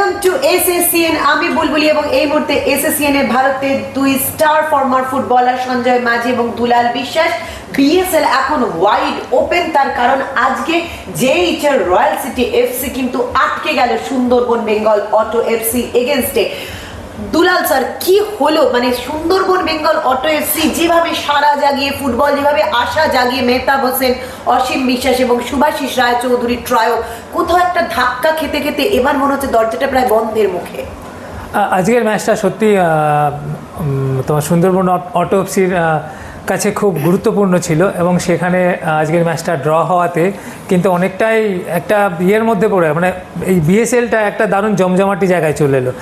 Welcome to এসএসসিএন। আমি বুলবুলি এবং এই মুহূর্তে এসএসসিএন এর ভারতের দুই স্টার ফর্মার ফুটবলার সঞ্জয় মাঝি এবং দুলাল বিশ্বাস। বিএসএল এখন ওয়াইড ওপেন, তার কারণ আজকে জেএইচআর রয়্যাল সিটি এফসি কিন্তু আটকে গেল সুন্দরবন বেঙ্গল অটো এফসি এগেনস্টে। দুলাল স্যার, কি হলো? মানে সুন্দরবন বেঙ্গল অটো এফসি যেভাবে সারা জাগিয়ে ফুটবল, যেভাবে আশা জাগিয়ে মেহতাব হোসেন, অসীম বিশ্বাস এবং সুভাশিস রায়চৌধুরী ট্রায়ো, কোথাও একটা ধাক্কা খেতে খেতে এবার মনে হচ্ছে দরজাটা প্রায় বন্ধের মুখে। আজকের ম্যাচটা সত্যি তোমার সুন্দরবন অটো এফসির কাছে খুব গুরুত্বপূর্ণ ছিল এবং সেখানে আজকের ম্যাচটা ড্র হওয়াতে কিন্তু অনেকটাই একটা ইয়ের মধ্যে পড়ে, মানে এই বিএসএলটা একটা দারুণ জমজমাটি জায়গায় চলে এলো।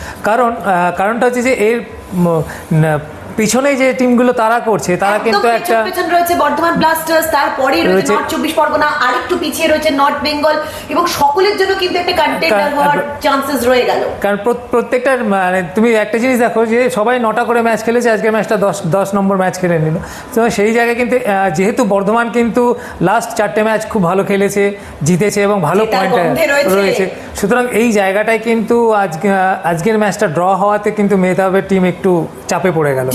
কারণটা হচ্ছে যে এর পিছনে যে টিমগুলো তারা করছে তারা কিন্তু একটা পেছনে রয়েছে বর্ধমান ব্লাস্টার্স, তারপরেই রয়েছে নর্থ 24 পরগনা, আরেকটু পিছিয়ে রয়েছে নর্থ বেঙ্গল, এবং সকলের জন্য কিন্তু একটা কন্টেন্ডার হওয়ার চান্সেস রয়ে গেল। কারণ প্রত্যেকটা মানে তুমি একটা জিনিস দেখো যে সবাই 9টা করে ম্যাচ খেলেছে, আজকের ম্যাচটা 10 নম্বর ম্যাচ খেলে নিল। তো সেই জায়গায় কিন্তু যেহেতু বর্ধমান কিন্তু লাস্ট 4টে ম্যাচ খুব ভালো খেলেছে, জিতেছে এবং ভালো পয়েন্ট রয়েছে, সুতরাং এই জায়গাটায় কিন্তু আজকের ম্যাচটা ড্র হওয়াতে কিন্তু মেহতাবের টিম একটু চাপে পড়ে গেল,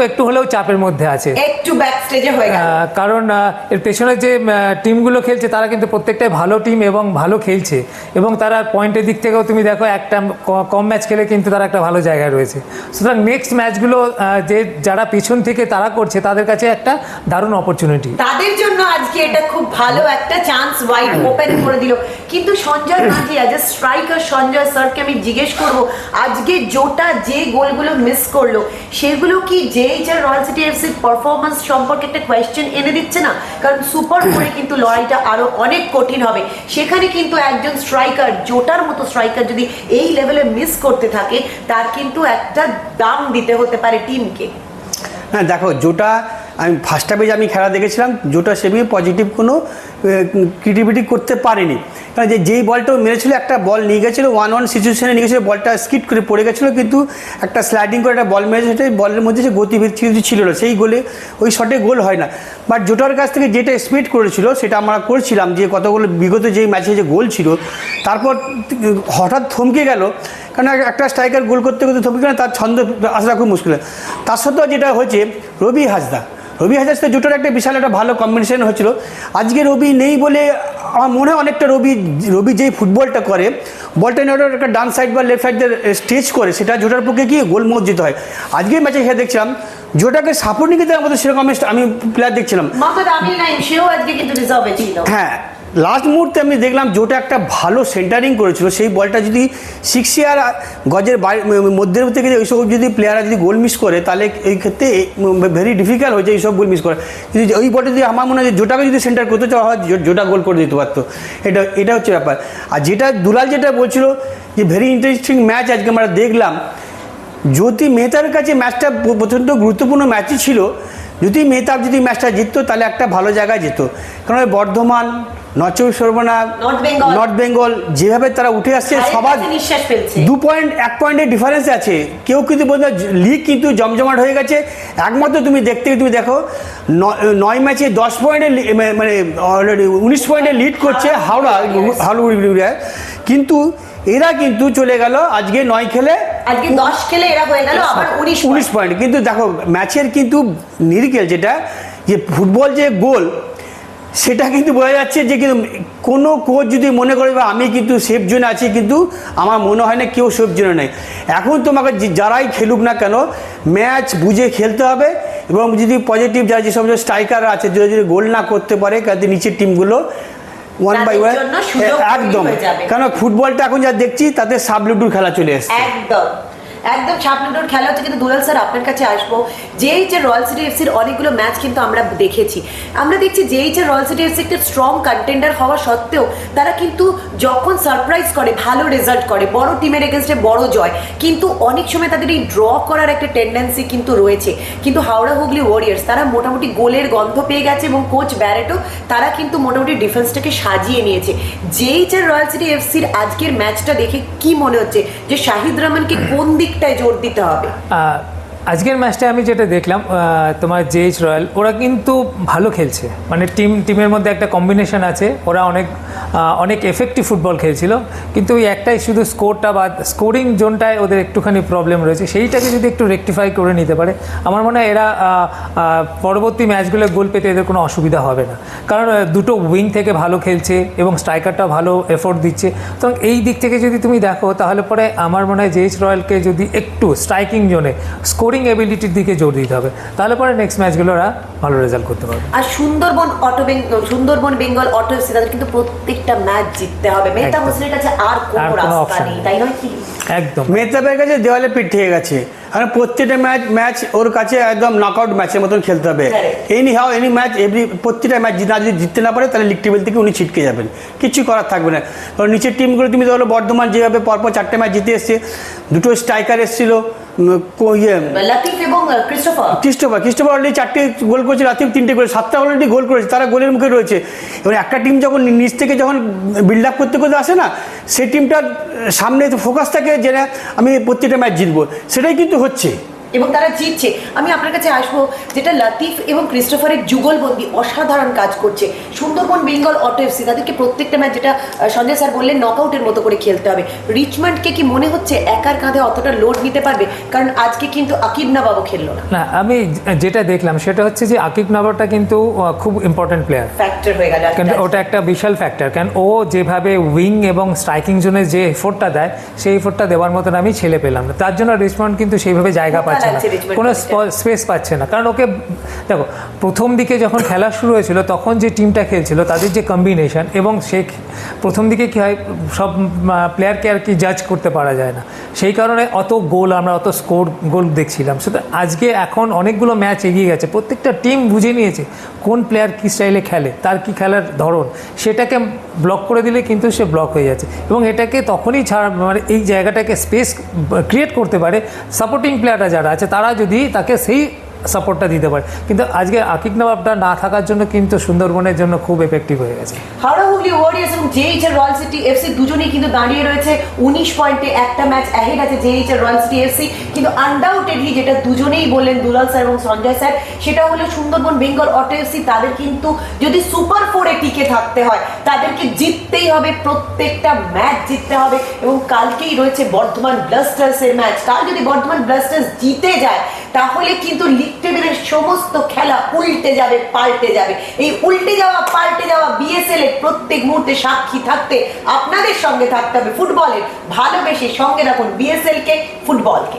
একটু হলেও চাপের মধ্যে আছে, একটু ব্যাক স্টেজে হয়ে গেল। কারণ এর পেছনে যে টিমগুলো খেলছে তারা কিন্তু প্রত্যেকটাই ভালো টিম এবং ভালো খেলছে, এবং তারা পয়েন্টের দিক থেকেও তুমি দেখো একটা কম ম্যাচ খেলে কিন্তু তারা একটা ভালো জায়গায় রয়েছে। সুতরাং নেক্সট ম্যাচগুলো যারা পিছন থেকে তারা করছে তাদের কাছে একটা দারুণ অপরচুনিটি, তাদের জন্য আজকে এটা খুব ভালো একটা চান্স ওয়াইড ওপেন করে দিল। কিন্তু সঞ্জয় মাঝি আজ স্ট্রাইকার সঞ্জয় স্যারকে আমি জিজ্ঞেস করব, আজকে জোটা যে গোলগুলো মিস করলো সেগুলো কি জেএইচআর রয়্যাল সিটি এফসির পারফরম্যান্স সম্পর্কে একটা কোয়েশ্চেন এনে দিচ্ছে না? কারণ সুপার করে কিন্তু লড়াইটা আরো অনেক কঠিন হবে। সেখানে কিন্তু একজন স্ট্রাইকার, জোটার মতো স্ট্রাইকার যদি এই লেভেলে মিস করতে থাকে, তার কিন্তু একটা দাম দিতে হতে পারে টিমকে। হ্যাঁ দেখো, জোটা আমি ফার্স্ট হাফে আমি খেলা দেখেছিলাম, জোটা সেভাবে পজিটিভ কোনো ক্রিয়েটিভিটি করতে পারেনি। কারণ যেই বলটাও মেরেছিল, একটা বল নিয়ে গেছিলো 1-1 সিচুয়েশনে নিয়ে গেছিলো, বলটা স্কিড করে পড়ে গেছিলো, কিন্তু একটা স্লাইডিং করে একটা বল মেরেছে, সেটাই বলের মধ্যে যে গতিবিধি ছিল না, সেই গোলে ওই শটে গোল হয় না। বাট জোটার কাছ থেকে যেটা এক্সপেক্ট করেছিল সেটা আমরা করছিলাম, যে কতগুলো বিগত যেই ম্যাচে যে গোল ছিল, তারপর হঠাৎ থমকে গেল। কারণ একটা স্ট্রাইকার গোল করতে করতে থমকে গেলে তার ছন্দ আসা খুব মুশকিল। তার সত্ত্বেও যেটা হচ্ছে রবি হাসদার সাথে জোটার একটা বিশাল একটা ভালো কম্বিনেশন হচ্ছিল। আজকে রবি নেই বলে আমার মনে হয় অনেকটা রবি যেই ফুটবলটা করে, বলটা নিয়ে একটা ডান সাইড বা লেফট সাইড দিয়ে স্টেচ করে, সেটা জোটার পক্ষে কি গোল মসজিদ হয়। আজকের ম্যাচে খেলে দেখছিলাম জোটাকে সাপোর্ট নিয়ে দেওয়ার মতো সেরকম আমি প্লেয়ার দেখছিলাম। হ্যাঁ, লাস্ট মুহূর্তে আমি দেখলাম জোটা একটা ভালো সেন্টারিং করেছিল, সেই বলটা যদি 6 ইয়ার গজের মধ্যে থেকে ওইসব যদি প্লেয়াররা যদি গোল মিস করে, তাহলে এই ক্ষেত্রে ভেরি ডিফিকাল্ট হয়েছে এইসব গোল মিস করে। যদি ওই বলটা যদি আমার মনে হয় জোটাকে যদি সেন্টার করতে চাওয়া হয়, জোটা গোল করে দিতে পারতো। এটা হচ্ছে ব্যাপার। আর যেটা দুলাল যেটা বলছিল যে ভেরি ইন্টারেস্টিং ম্যাচ আজকে আমরা দেখলাম, যদি মেহতাবের কাছে ম্যাচটা প্রচণ্ড গুরুত্বপূর্ণ ম্যাচই ছিল, যদি মেহতাব যদি ম্যাচটা জিততো তাহলে একটা ভালো জায়গায় যেত। কারণ বর্ধমান, নর্থ 24 পরগনা, নর্থ বেঙ্গল যেভাবে তারা উঠে আসছে, সবার 1 পয়েন্টের ডিফারেন্স আছে। কেউ কিন্তু বলতে লিগ কিন্তু জমজমাট হয়ে গেছে। একমাত্র তুমি দেখো 9 ম্যাচে 10 পয়েন্টের, মানে অলরেডি 19 পয়েন্টের লিড করছে হাওড়া, কিন্তু এরা কিন্তু চলে গেল আজকে 9 খেলে, আজকে 10 খেলে এরা হয়ে গেল আবার 19 পয়েন্ট। কিন্তু দেখো ম্যাচের কিন্তু নিরিখে যেটা যে ফুটবল যে গোল, সেটা কিন্তু বোঝা যাচ্ছে যে কিন্তু কোনো কোচ যদি মনে করে আমি কিন্তু সেফ জোনে আছি, কিন্তু আমার মনে হয় না কেউ সেফ জোনে নেই। এখন তোমাকে যারাই খেলুক না কেন, ম্যাচ বুঝে খেলতে হবে, এবং যদি পজিটিভ যারা যেসব স্ট্রাইকার আছে যদি গোল না করতে পারে, কাজে নিচের টিমগুলো 1 by 1 একদম। কারণ ফুটবলটা এখন যা দেখছি তাতে সাবলুডুর খেলা চলে এসছে, একদম ছাপলুডোর খেলা হচ্ছে। কিন্তু দুলাল স্যার, আপনার কাছে আসবো, জেএইচআর রয়্যাল সিটি এফসির অনেকগুলো ম্যাচ কিন্তু আমরা দেখেছি, আমরা দেখছি জেএইচআর রয়্যাল সিটি এফসি একটা স্ট্রং কন্টেন্ডার হওয়া সত্ত্বেও তারা কিন্তু যখন সারপ্রাইজ করে, ভালো রেজাল্ট করে, বড় টিমের এগেনস্টে বড় জয়, কিন্তু অনেক সময় তাদের এই ড্র করার একটা টেন্ডেন্সি কিন্তু রয়েছে। কিন্তু হাওড়া হুগলি ওয়ারিয়ার্স তারা মোটামুটি গোলের গন্ধ পেয়ে গেছে, এবং কোচ ব্যারেটো তারা কিন্তু মোটামুটি ডিফেন্সটাকে সাজিয়ে নিয়েছে। জেএইচআর রয়্যাল সিটি এফসির আজকের ম্যাচটা দেখে কি মনে হচ্ছে যে শাহিদ রহমানকে কোন দিকটায় জোর দিতে হবে? আজকের ম্যাচটা আমি যেটা দেখলাম তোমার জেএইচ রয়্যাল ওরা কিন্তু ভালো খেলছে, মানে টিমের মধ্যে একটা কম্বিনেশন আছে, ওরা অনেক এফেক্টিভ ফুটবল খেলছিল, কিন্তু ওই একটাই শুধু স্কোরটা বা স্কোরিং জোনটায় ওদের একটুখানি প্রবলেম রয়েছে, সেইটাকে যদি একটু রেকটিফাই করে নিতে পারে আমার মনে হয় এরা পরবর্তী ম্যাচগুলো গোল পেতে এদের কোনো অসুবিধা হবে না, কারণ দুটো উইং থেকে ভালো খেলছে এবং স্ট্রাইকারটাও ভালো এফোর্ট দিচ্ছে। তো এই দিক থেকে যদি তুমি দেখো তাহলে পরে আমার মনে হয় জেএইচ রয়্যালকে যদি একটু স্ট্রাইকিং জোনে স্কোরিং এবিলিটির দিকে জোর দিতে হবে, তাহলে পরে নেক্সট ম্যাচগুলো ওরা ভালো রেজাল্ট করতে পারবে। আর সুন্দরবন বেঙ্গল অটো এফসি তাদের কিন্তু প্রত্যেকটা ম্যাচ জিততে হবে, মেহতাব হোসেনের কাছে আর কোনো রাস্তা নেই, তাই নয় কি? একদম, মেহতাবের কাছে দেওয়ালে পিঠ থেকে গেছে, কারণ প্রত্যেকটা ম্যাচ ওর কাছে একদম নকআউট ম্যাচের মতন খেলতে হবে। এনি ম্যাচ প্রত্যেকটা ম্যাচ যদি জিততে না পারে তাহলে লিগ টেবিল থেকে উনি ছিটকে যাবেন, কিছু করার থাকবে না। কারণ নিচের টিমগুলো তুমি ধরো বর্ধমান যেভাবে পরপর 4টে ম্যাচ জিতে এসছে, দুটো স্ট্রাইকার এসেছিল লাতিফ এবং ক্রিস্টোফার অলরেডি 4টে গোল করেছে, লাতিফ 3টে করেছে, 7টা অলরেডি গোল করেছে, তারা গোলের মুখে রয়েছে। এবার একটা টিম যখন নিচ থেকে যখন বিল্ড আপ করতে করতে আসে না, সেই টিমটার সামনে ফোকাস থাকে যে না আমি প্রত্যেকটা ম্যাচ জিতবো, সেটাই কিন্তু হচ্ছে এবং তারা জিতছে। আমি আপনার কাছে আসবো, যেটা লাতিফ এবং ক্রিস্টোফারের যুগলবন্দি অসাধারণ কাজ করছে। সুন্দরবন বেঙ্গল অটো এফসি তাদেরকে প্রত্যেকটা ম্যাচ, যেটা সঞ্জয় স্যার বললেন, নকআউটের মতো করে খেলতে হবে। রিচমন্ডকে কি মনে হচ্ছে একার কাঁধে অতটা লোড নিতে পারবে? কারণ আজকে কিন্তু আকিব নবাবও খেললো না। না, আমি যেটা দেখলাম সেটা হচ্ছে যে আকিব নবাবটা কিন্তু খুব ইম্পর্টেন্ট প্লেয়ার, ফ্যাক্টর হয়ে গেল, কারণ ওটা একটা বিশাল ফ্যাক্টর, কারণ ও যেভাবে উইং এবং স্ট্রাইকিং জোনে যে এফোর্টটা দেয় সেই এফোর্টটা দেওয়ার মতন আমি ছেলে পেলাম না, তার জন্য রিচমন্ড কিন্তু সেইভাবে জায়গা পাচ্ছে না, কোনো স্পেস পাচ্ছে না। কারণ ওকে দেখো, প্রথম দিকে যখন খেলা শুরু হয়েছিল তখন যে টিমটা খেলছিল তাদের যে কম্বিনেশন, এবং সে প্রথম দিকে কী হয়, সব প্লেয়ারকে আর কি জাজ করতে পারা যায় না, সেই কারণে অত গোল দেখছিলাম। সুতরাং আজকে এখন অনেকগুলো ম্যাচ এগিয়ে গেছে, প্রত্যেকটা টিম বুঝে নিয়েছে কোন প্লেয়ার কী স্টাইলে খেলে, তার কী খেলার ধরন, সেটাকে ব্লক করে দিলে কিন্তু সে ব্লক হয়ে যাচ্ছে, এবং এটাকে তখনই মানে এই জায়গাটাকে স্পেস ক্রিয়েট করতে পারে সাপোর্টিং প্লেয়াররা যারা আছে, তারা যদি তাকে সেই সাপোর্টটা দিতে পারে। কিন্তু আজকে আকিব নবাবটা না থাকার জন্য কিন্তু সুন্দরবনের জন্য খুব এফেক্টিভ হয়ে গেছে। হাওড়া হুগলি ওয়ারিয়র্স এবং জেএইচ এর রয়্যাল সিটি এফসি দুজনেই কিন্তু দাঁড়িয়ে রয়েছে 19 পয়েন্টে, একটা ম্যাচ অ্যাহেড আছে জেএইচ এর রয়্যাল সিটি এফসি। কিন্তু আনডাউটেডলি যেটা দুজনেই বললেন, দুলাল স্যার এবং সঞ্জয় স্যার, সেটা হলো সুন্দরবন বেঙ্গল অটো এফসি তাদের কিন্তু যদি সুপার 4-এ টিকে থাকতে হয় তাদেরকে জিততেই হবে, প্রত্যেকটা ম্যাচ জিততে হবে। এবং কালকেই রয়েছে বর্ধমান ব্লাস্টার্সের ম্যাচ, কাল যদি বর্ধমান ব্লাস্টার্স জিতে যায় তাহলে কিন্তু লিগ টেবিলের সমস্ত খেলা উল্টে যাবে, পাল্টে যাবে। এই উল্টে যাওয়া পাল্টে যাওয়া বিএসএল এর প্রত্যেক মুহূর্তে সাক্ষী থাকতে আপনাদের সঙ্গে থাকতে হবে ফুটবলের, ভালোবেসে সঙ্গে রাখুন বিএসএল কে, ফুটবলকে।